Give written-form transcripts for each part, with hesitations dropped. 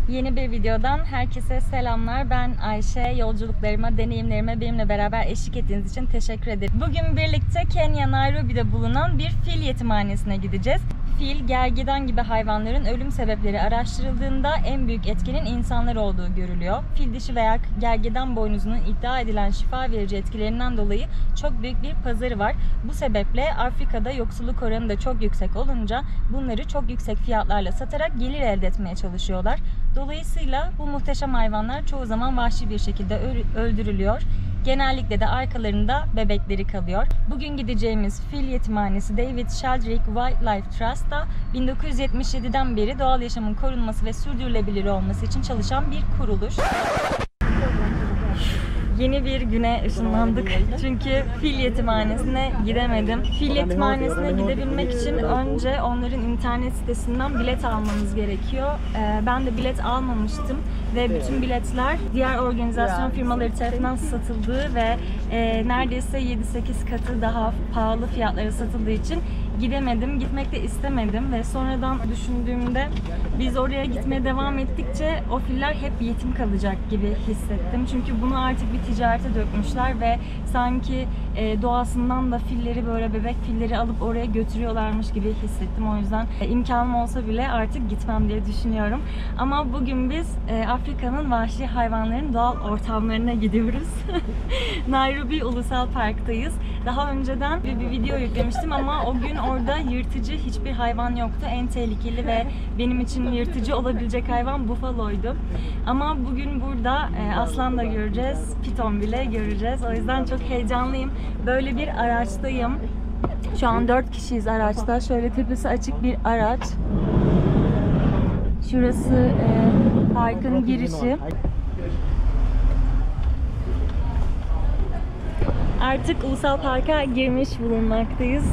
Yeni bir videodan herkese selamlar. Ben Ayşe. Yolculuklarıma, deneyimlerime benimle beraber eşlik ettiğiniz için teşekkür ederim. Bugün birlikte Kenya, Nairobi'de bulunan bir fil yetimhanesine gideceğiz. Fil, gergedan gibi hayvanların ölüm sebepleri araştırıldığında en büyük etkenin insanlar olduğu görülüyor. Fil dişi veya gergedan boynuzunun iddia edilen şifa verici etkilerinden dolayı çok büyük bir pazarı var. Bu sebeple Afrika'da yoksulluk oranı da çok yüksek olunca bunları çok yüksek fiyatlarla satarak gelir elde etmeye çalışıyorlar. Dolayısıyla bu muhteşem hayvanlar çoğu zaman vahşi bir şekilde öldürülüyor. Genellikle de arkalarında bebekleri kalıyor. Bugün gideceğimiz fil yetimhanesi David Sheldrick Wildlife Trust'ta 1977'den beri doğal yaşamın korunması ve sürdürülebilir olması için çalışan bir kuruluş. Yeni bir güne ışınlandık çünkü fil yetimhanesine gidemedim. Fil yetimhanesine gidebilmek için önce onların internet sitesinden bilet almanız gerekiyor. Ben de bilet almamıştım ve bütün biletler diğer organizasyon firmaları tarafından satıldığı ve neredeyse 7-8 katı daha pahalı fiyatlara satıldığı için gidemedim. Gitmek de istemedim ve sonradan düşündüğümde biz oraya gitmeye devam ettikçe o filler hep yetim kalacak gibi hissettim. Çünkü bunu artık bir ticarete dökmüşler ve sanki doğasından da filleri, böyle bebek filleri alıp oraya götürüyorlarmış gibi hissettim. O yüzden imkanım olsa bile artık gitmem diye düşünüyorum. Ama bugün biz Afrika'nın vahşi hayvanların doğal ortamlarına gidiyoruz. Nairobi Ulusal Park'tayız. Daha önceden bir video yüklemiştim ama o gün orada yırtıcı hiçbir hayvan yoktu. En tehlikeli ve benim için yırtıcı olabilecek hayvan bufaloydu. Ama bugün burada aslan da göreceğiz, piton bile göreceğiz. O yüzden çok heyecanlıyım. Böyle bir araçtayım. Şu an 4 kişiyiz araçta. Şöyle tepesi açık bir araç. Şurası parkın girişi. Artık Ulusal Park'a girmiş bulunmaktayız.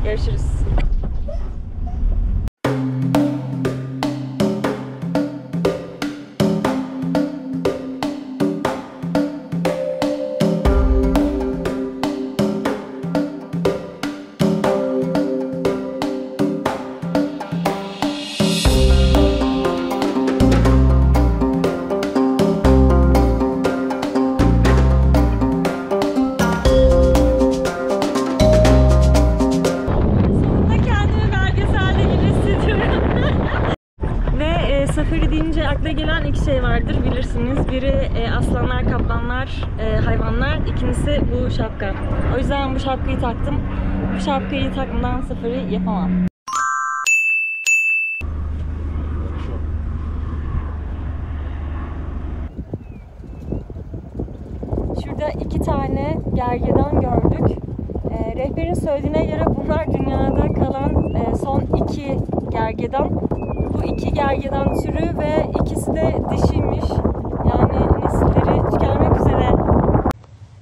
Görüşürüz. Safari deyince akla gelen iki şey vardır, bilirsiniz. Biri aslanlar, kaplanlar, hayvanlar. İkincisi bu şapka. O yüzden bu şapkayı taktım. Bu şapkayı takmadan safari yapamam. Şurada 2 tane gergedan gördük. Rehberin söylediğine göre bunlar dünyada kalan son 2 gergedan. Bu 2 gergedan türü ve ikisi de dişiymiş. Yani nesilleri tükenmek üzere.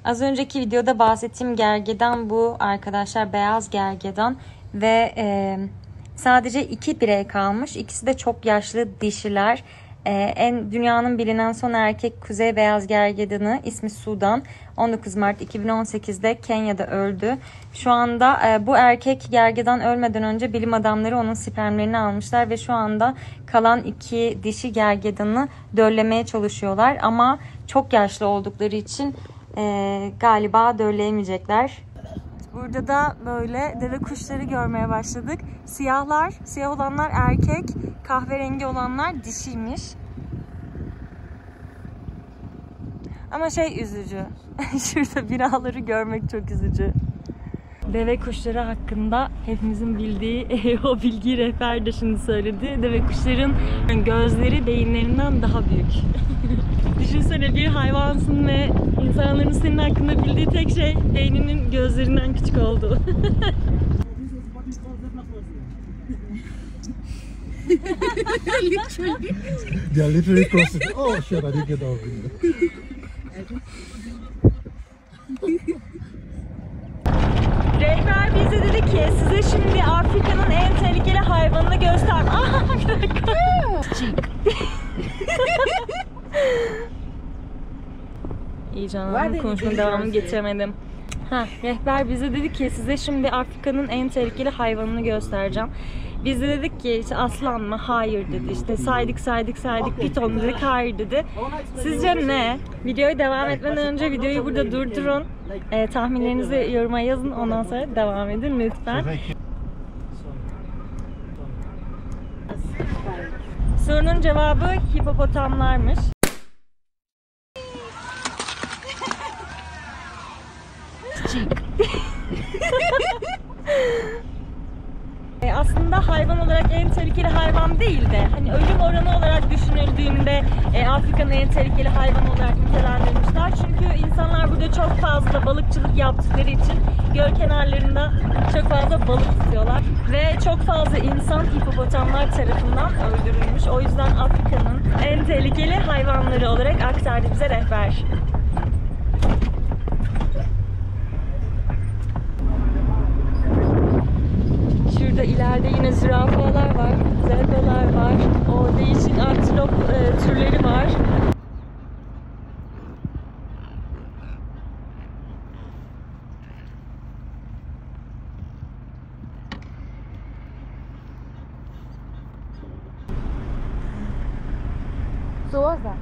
Az önceki videoda bahsettiğim gergedan bu arkadaşlar, beyaz gergedan ve sadece 2 birey kalmış. İkisi de çok yaşlı dişiler. Dünyanın bilinen son erkek kuzey beyaz gergedanı, ismi Sudan, 19 Mart 2018'de Kenya'da öldü. Şu anda bu erkek gergedan ölmeden önce bilim adamları onun spermlerini almışlar ve şu anda kalan 2 dişi gergedanı döllemeye çalışıyorlar. Ama çok yaşlı oldukları için galiba dölleyemeyecekler. Burada da böyle deve kuşları görmeye başladık. Siyah olanlar erkek, kahverengi olanlar dişiymiş. Ama üzücü. Şurada binaları görmek çok üzücü. Deve kuşları hakkında hepimizin bildiği o bilgiyi rehber de şimdi söyledi. Deve kuşların gözleri beyinlerinden daha büyük. Düşünsene, bir hayvansın ve insanların senin hakkında bildiği tek şey beyninin gözlerinden küçük olduğu. They are literally crossing. Oh shit, I didn't get that video. Rehber bize dedi ki size şimdi Afrika'nın en tehlikeli hayvanını göstereyim. Aha, bir dakika. İyi canım, konuşmanın devamını getiremedim. Rehber bize dedi ki size şimdi Afrika'nın en tehlikeli hayvanını göstereceğim. Biz de dedik ki işte aslan mı? Hayır dedi. İşte saydık piton dedik, hayır dedi. Sizce ne? Videoya devam etmeden önce videoyu burada durdurun. Tahminlerinizi yoruma yazın, ondan sonra devam edin lütfen. Sorunun cevabı hipopotamlarmış. Aslında hayvan olarak en tehlikeli hayvan değil de hani ölüm oranı olarak düşünüldüğünde Afrika'nın en tehlikeli hayvan olarak nitelendirmişler. Çünkü insanlar burada çok fazla balıkçılık yaptıkları için göl kenarlarında çok fazla balık tutuyorlar. Ve çok fazla insan hipopotamlar tarafından öldürülmüş. O yüzden Afrika'nın en tehlikeli hayvanları olarak aktardı bize rehber. Şurada ileride yine zürafalar var, zebralar var, o değişik antilop türleri var. So what's that?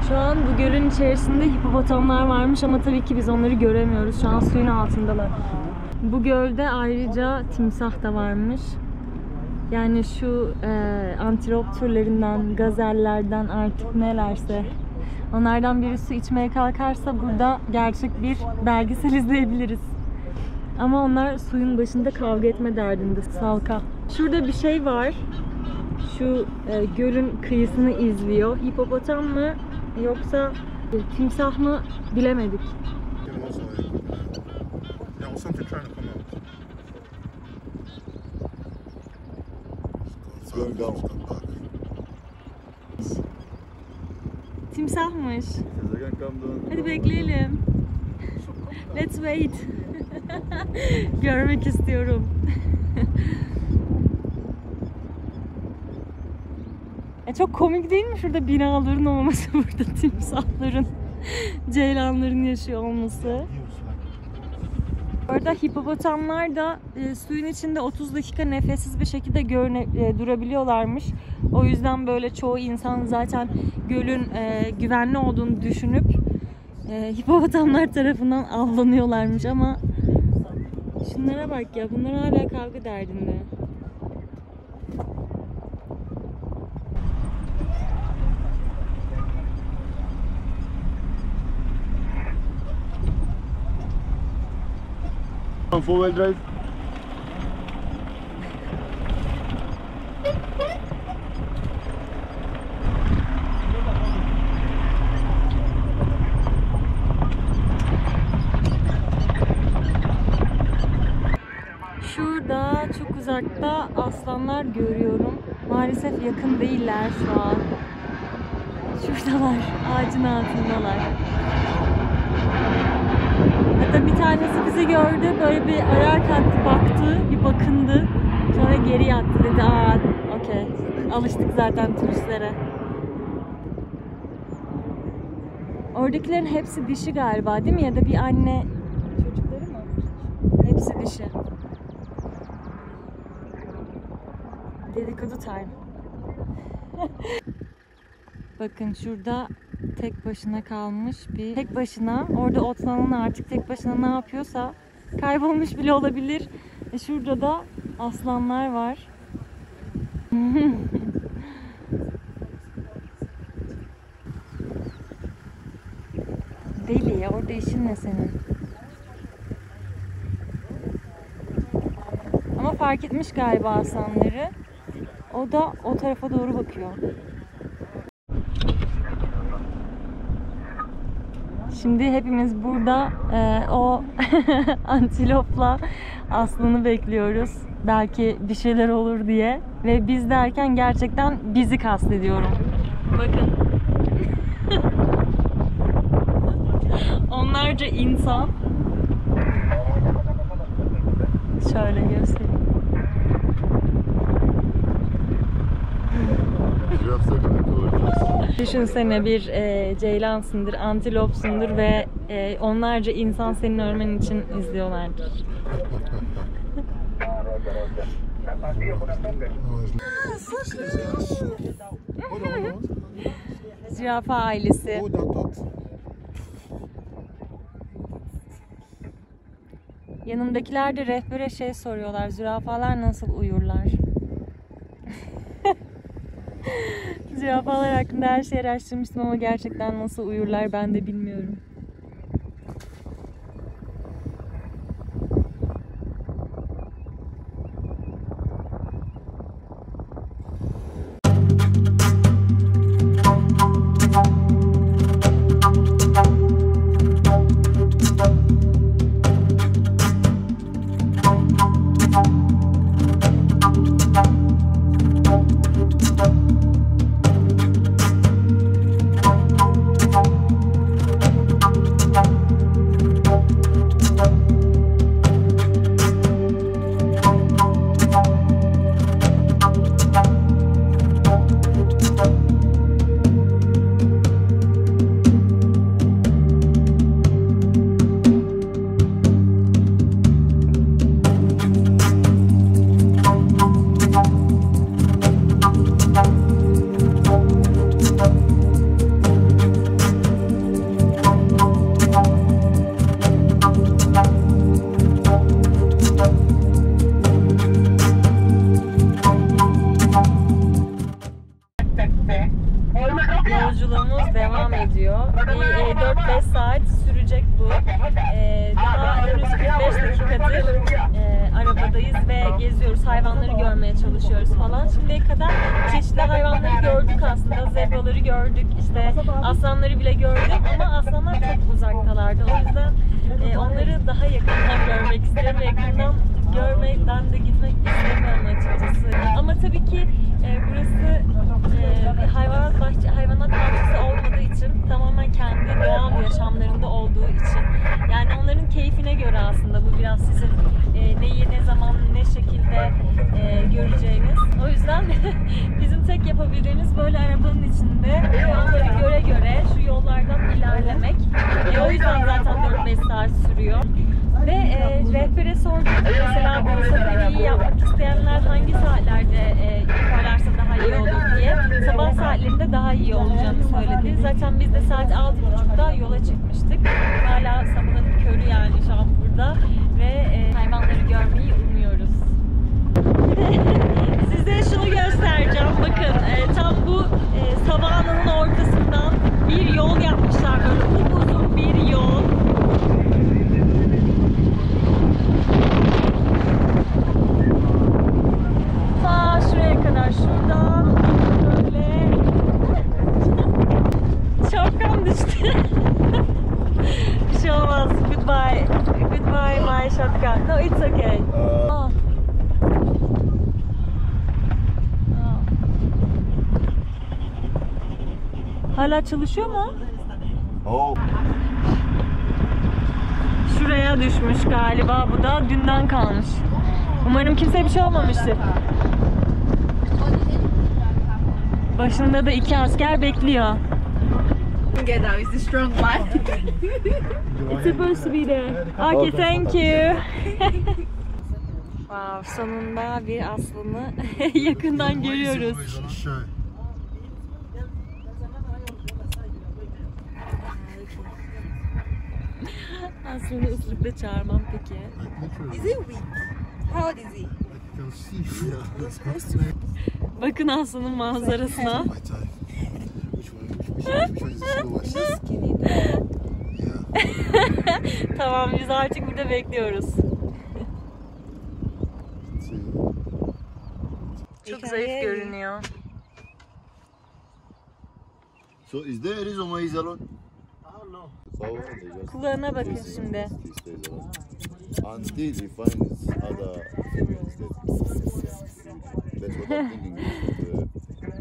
Şu an bu gölün içerisinde hipopotamlar varmış ama tabii ki biz onları göremiyoruz. Şu an suyun altındalar. Bu gölde ayrıca timsah da varmış. Yani şu antilop türlerinden, gazellerden artık nelerse onlardan biri su içmeye kalkarsa burada gerçek bir belgesel izleyebiliriz. Ama onlar suyun başında kavga etme derdinde, salka. Şurada bir şey var. Şu gölün kıyısını izliyor. Hipopotam mı yoksa timsah mı bilemedik. Timsahmış. Hadi bekleyelim. Let's wait. Görmek istiyorum. Çok komik değil mi şurada binaların olması, burada timsahların, ceylanların yaşıyor olması. Orada hipopotamlar da suyun içinde 30 dakika nefessiz bir şekilde durabiliyorlarmış. O yüzden böyle çoğu insan zaten gölün güvenli olduğunu düşünüp hipopotamlar tarafından avlanıyorlarmış ama şunlara bak ya, bunlar hala kavga derdinde. Four wheel drive. Şurada çok uzakta aslanlar görüyorum. Maalesef yakın değiller şu an. Şuradalar, ağacın altındalar. Hatta bir tanesi bizi gördü, böyle bir ayağa kalktı, baktı, bir bakındı. Sonra geri yattı, dedi aa okey, alıştık zaten turistlere. Oradakilerin hepsi dişi galiba değil mi? Ya da bir anne çocukları mı? Hepsi dişi. Dedikodu time. Bakın şurada tek başına kalmış bir, tek başına orada otlanan, artık tek başına ne yapıyorsa kaybolmuş bile olabilir. Şurada da aslanlar var. Deli ya, orada işin ne senin? Ama fark etmiş galiba aslanları. O da o tarafa doğru bakıyor. Şimdi hepimiz burada o antilopla aslanı bekliyoruz. Belki bir şeyler olur diye. Ve biz derken gerçekten bizi kastediyorum. Bakın. Onlarca insan. Şöyle göstereyim. Giraffe de gayet olabilir. Düşünsene bir ceylansındır, antilopsundur ve onlarca insan senin ölmen için izliyorlardır. Zürafa ailesi. Yanımdakiler de rehbere şey soruyorlar. Zürafalar nasıl uyurlar? Zürafalar hakkında her şeyi araştırmıştım ama gerçekten nasıl uyurlar ben de bilmiyorum. Yolculuğumuz devam ediyor. 4-5 saat sürecek bu. Daha henüz 45 dakikadır arabadayız ve geziyoruz. Hayvanları görmeye çalışıyoruz falan. Şimdiye kadar çeşitli hayvanları gördük aslında. Zebraları gördük, işte aslanları bile gördük ama aslanlar çok uzaktalardı. O yüzden onları daha yakından görmek istiyorum ve yakından görmeden de gitmek istemiyorum açıkçası. Ama tabii ki burası hayvanat bahçesi olmadığı için tamamen kendi doğal yaşamlarında olduğu için yani onların keyfine göre aslında bu biraz sizin neyi ne zaman ne şekilde göreceğiniz. O yüzden bizim tek yapabildiğimiz böyle arabanın içinde onları göre göre şu yollardan ilerlemek. O yüzden zaten 4-5 saat sürüyor. Ve rehbere sorduk mesela bu seferi yapmak isteyenler hangi saatlerde yaparlarsa daha iyi olur diye. Sabah saatlerinde daha iyi olacağını söyledi. Zaten biz de saat 6.30'da yola çıkmıştık. Hala sabahın körü yani şu an burada ve hayvanları görmeyi umuyoruz. Size şunu göstereceğim. Bakın tam bu savananın ortasından bir yol yapmışlar. Böyle upuzun bir yol. Ta şuraya kadar şuradan böyle şapkam düştü. Bir şey olmaz. Goodbye. Goodbye my shotgun. No, it's okay. Hala çalışıyor mu? Oh. Şuraya düşmüş galiba. Bu da dünden kalmış. Umarım kimseye bir şey olmamıştır. Başında da 2 asker bekliyor. Get out, it's a strong man. It's supposed to be there. Okay, thank you. Wow, sonunda bir aslanı yakından görüyoruz. Aslanı ıslıkla çağırmam peki. Is he weak? How old is he? Bakın aslanın manzarasına. Tamam, biz artık burada bekliyoruz. Çok zayıf görünüyor. So is there any Somali alone? Kulağına bakın şimdi. Until he finds other females that's what I'm thinking.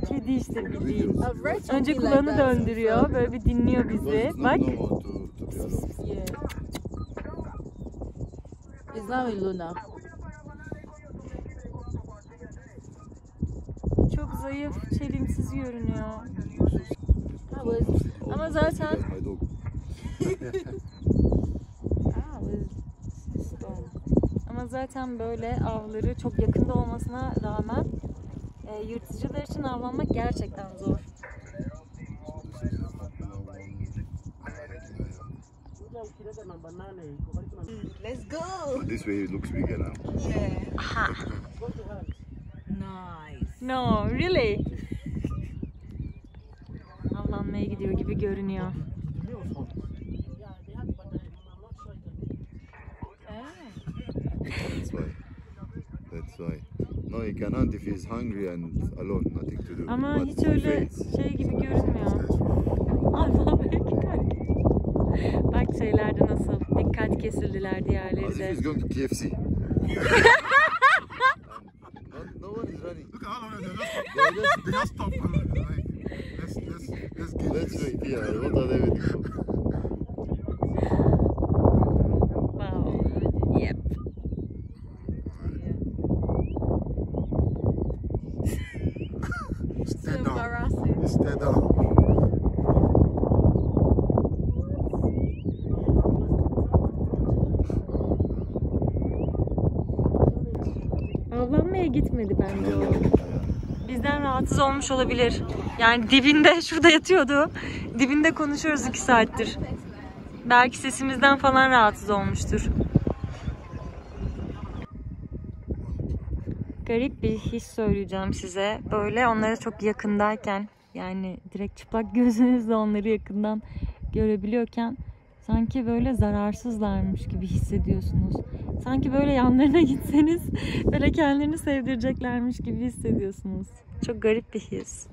Kedi işte bildiğin. Önce kulağını döndürüyor, böyle bir dinliyor bizi. Bak. It's not with Luna. zayıf, çelimsiz görünüyor. Ama zaten My dog. Ama zaten böyle avları çok yakında olmasına rağmen yırtıcılar için avlanmak gerçekten zor. Let's go. But this way it looks bigger now. Yeah. Aha. Nice. No, really? Avlanmaya gidiyor gibi görünüyor. That's why. That's why. No, he can hunt if he's hungry and alone, nothing to do. Ama But hiç if öyle it's- şey gibi görünmüyor. Avlanmaya giderken. Bak şeylerde nasıl dikkat kesildiler diğerleri As if de. he's going to KFC. And no one is running. Look at how long they They just- just stop. Like, let's get Let's wait here. What are they waiting for? Wow. Yep. Stay So down. embarrassing. Stay down. Avlanmaya gitmedi bence o. Bizden rahatsız olmuş olabilir. Yani dibinde, şurada yatıyordu. Dibinde konuşuyoruz 2 saattir. Belki sesimizden falan rahatsız olmuştur. Garip bir his söyleyeceğim size. Böyle onlara çok yakındayken, yani direkt çıplak gözünüzle onları yakından görebiliyorken sanki böyle zararsızlarmış gibi hissediyorsunuz. Sanki böyle yanlarına gitseniz böyle kendilerini sevdireceklermiş gibi hissediyorsunuz. Çok garip bir his.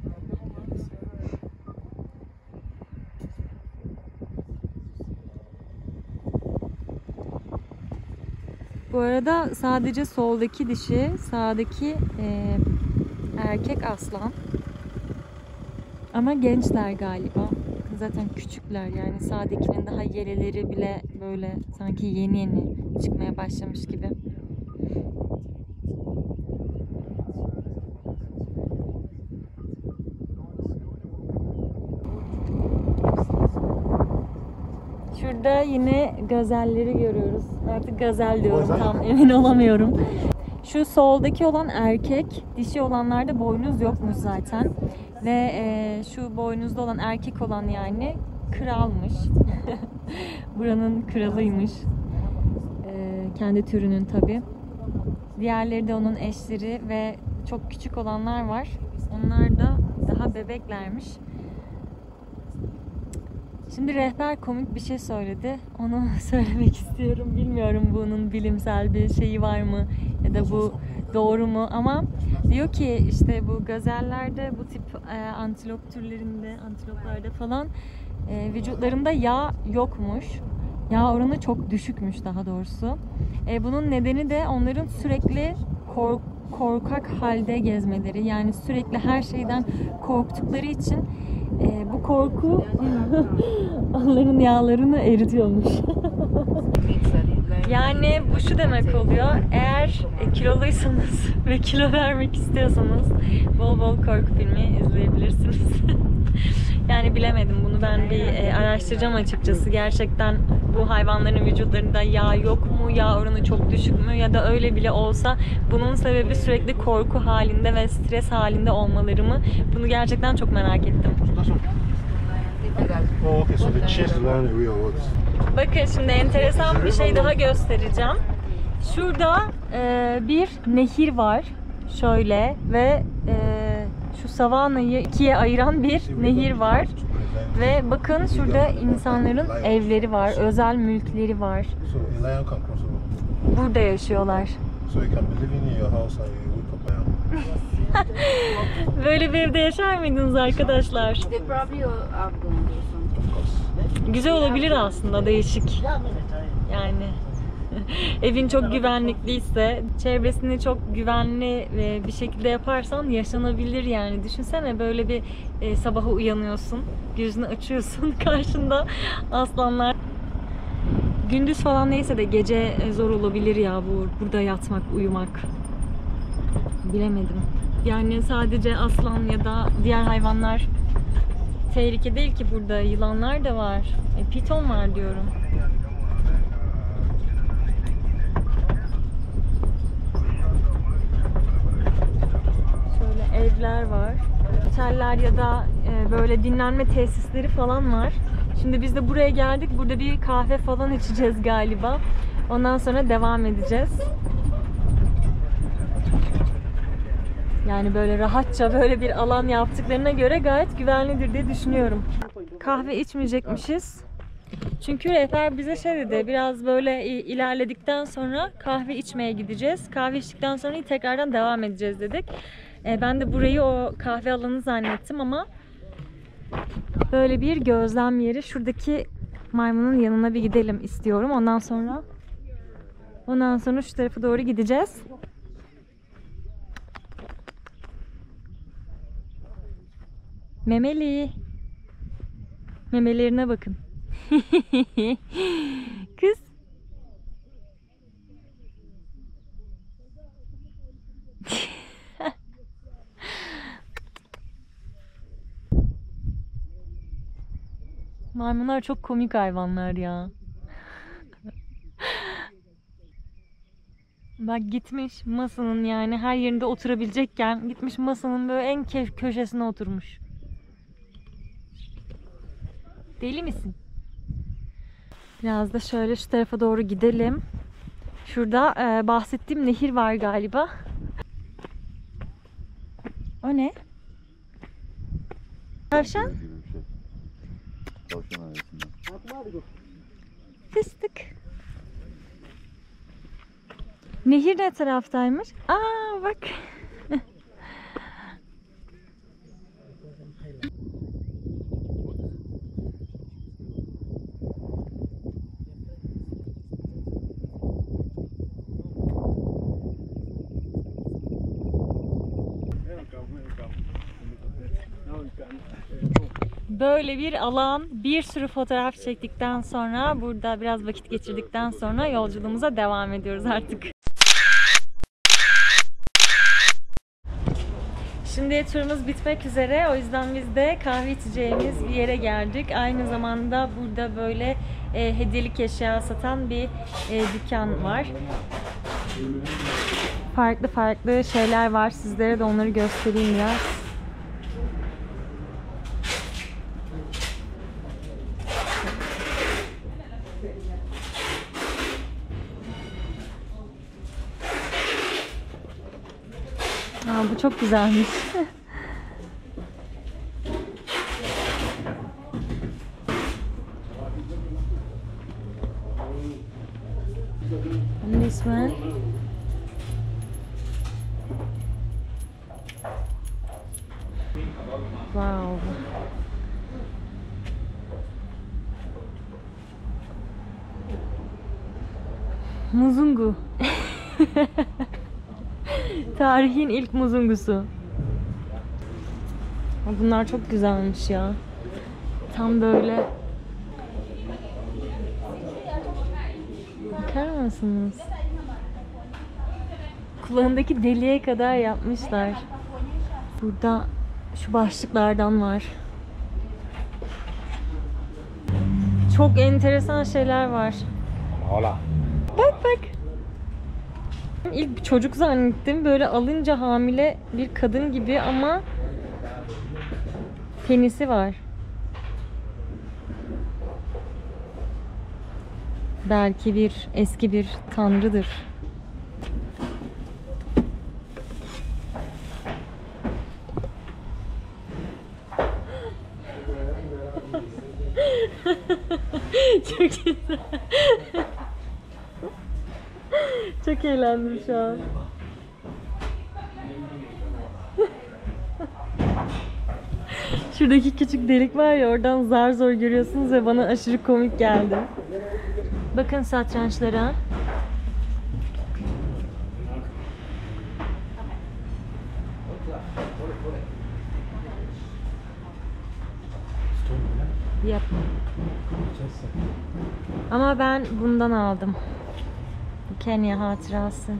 Bu arada sadece soldaki dişi, sağdaki erkek aslan. Ama gençler galiba. Zaten küçükler, yani sağdakinin daha yeleleri bile böyle sanki yeni yeni çıkmaya başlamış gibi. Şurada yine gazelleri görüyoruz. Artık gazel diyorum, tam emin olamıyorum. Şu soldaki olan erkek, dişi olanlarda boynuz yokmuş zaten. Ve şu boynuzlu olan erkek olan yani kralmış. Buranın kralıymış. Kendi türünün tabii. Diğerleri de onun eşleri ve çok küçük olanlar var. Onlar da daha bebeklermiş. Şimdi rehber komik bir şey söyledi. Onu söylemek istiyorum. Bilmiyorum bunun bilimsel bir şeyi var mı ya da bu doğru mu, ama diyor ki işte bu gazellerde, bu tip antilop türlerinde, antiloplarda falan vücutlarında yağ yokmuş. Yağ oranı çok düşükmüş daha doğrusu. Bunun nedeni de onların sürekli korkak halde gezmeleri. Yani sürekli her şeyden korktukları için bu korku onların yağlarını eritiyormuş. Yani bu şu demek oluyor: eğer kiloluysanız ve kilo vermek istiyorsanız bol bol korku filmi izleyebilirsiniz. Yani bilemedim, bunu ben bir araştıracağım açıkçası. Gerçekten bu hayvanların vücutlarında yağ yok mu, yağ oranı çok düşük mü, ya da öyle bile olsa bunun sebebi sürekli korku halinde ve stres halinde olmaları mı? Bunu gerçekten çok merak ettim. Oh, okay, so the chase ran away or what? Bakın şimdi enteresan bir şey daha göstereceğim. Şurada bir nehir var. Şöyle ve şu savanayı ikiye ayıran bir nehir var. Ve bakın şurada insanların evleri var, özel mülkleri var. So a lion can cross over. Burada yaşıyorlar. So you can be living in your house and you wake up lion. Böyle bir evde yaşar mıydınız arkadaşlar? They probably are going or something. Of course. Güzel olabilir aslında, değişik. Yani evin çok güvenlikliyse, çevresini çok güvenli bir şekilde yaparsan yaşanabilir yani. Düşünsene, böyle bir sabaha uyanıyorsun, gözünü açıyorsun, karşında aslanlar. Gündüz falan neyse de gece zor olabilir ya burada yatmak, uyumak. Bilemedim. Yani sadece aslan ya da diğer hayvanlar tehlike değil ki burada. Yılanlar da var. Piton var diyorum. Şöyle evler var. Oteller ya da böyle dinlenme tesisleri falan var. Şimdi biz de buraya geldik. Burada bir kahve falan içeceğiz galiba. Ondan sonra devam edeceğiz. Yani böyle rahatça böyle bir alan yaptıklarına göre gayet güvenlidir diye düşünüyorum. Kahve içmeyecekmişiz. Çünkü rehber bize şey dedi, biraz böyle ilerledikten sonra kahve içmeye gideceğiz. Kahve içtikten sonra tekrardan devam edeceğiz dedik. Ben de burayı o kahve alanı zannettim ama böyle bir gözlem yeri. Şuradaki maymunun yanına bir gidelim istiyorum. Ondan sonra şu tarafa doğru gideceğiz. Memeli. Memelerine bakın. Kız. Maymunlar çok komik hayvanlar ya. Bak gitmiş masanın, yani her yerinde oturabilecekken gitmiş masanın böyle en köşesine oturmuş. Deli misin? Biraz da şöyle şu tarafa doğru gidelim. Şurada bahsettiğim nehir var galiba. O ne? Tavşan? Tavşan arasında. Fıstık. Nehir ne taraftaymış? Aa bak. Böyle bir alan, bir sürü fotoğraf çektikten sonra, burada biraz vakit geçirdikten sonra yolculuğumuza devam ediyoruz artık. Şimdi turumuz bitmek üzere. O yüzden biz de kahve içeceğimiz bir yere geldik. Aynı zamanda burada böyle hediyelik eşya satan bir dükkan var. Farklı farklı şeyler var. Sizlere de onları göstereyim biraz. Aa, bu çok güzelmiş. And this one. Wow. Muzungu. Tarihin ilk muzungusu. Bunlar çok güzelmiş ya. Tam böyle. Bakar mısınız? Kulağındaki deliğe kadar yapmışlar. Burada şu başlıklardan var. Çok enteresan şeyler var. Hola. Bak bak. İlk çocuk zannettim. Böyle alınca hamile bir kadın gibi ama penisi var. Belki eski bir tanrıdır. Çok güzel. Çok eğlendim şu an. Şuradaki küçük delik var ya, oradan zar zor görüyorsunuz ve bana aşırı komik geldi. Bakın satrançlara. Yap. Ama ben bundan aldım. Kenya hatırası.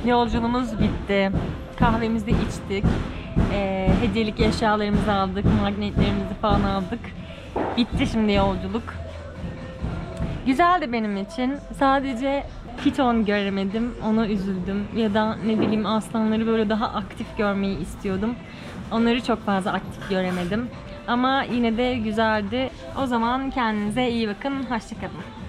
Yolculuğumuz bitti. Kahvemizi içtik. Hediyelik eşyalarımızı aldık. Magnetlerimizi falan aldık. Bitti şimdi yolculuk. Güzeldi benim için. Sadece piton göremedim. Ona üzüldüm. Ya da ne bileyim aslanları böyle daha aktif görmeyi istiyordum. Onları çok fazla aktif göremedim. Ama yine de güzeldi. O zaman kendinize iyi bakın. Hoşça kalın.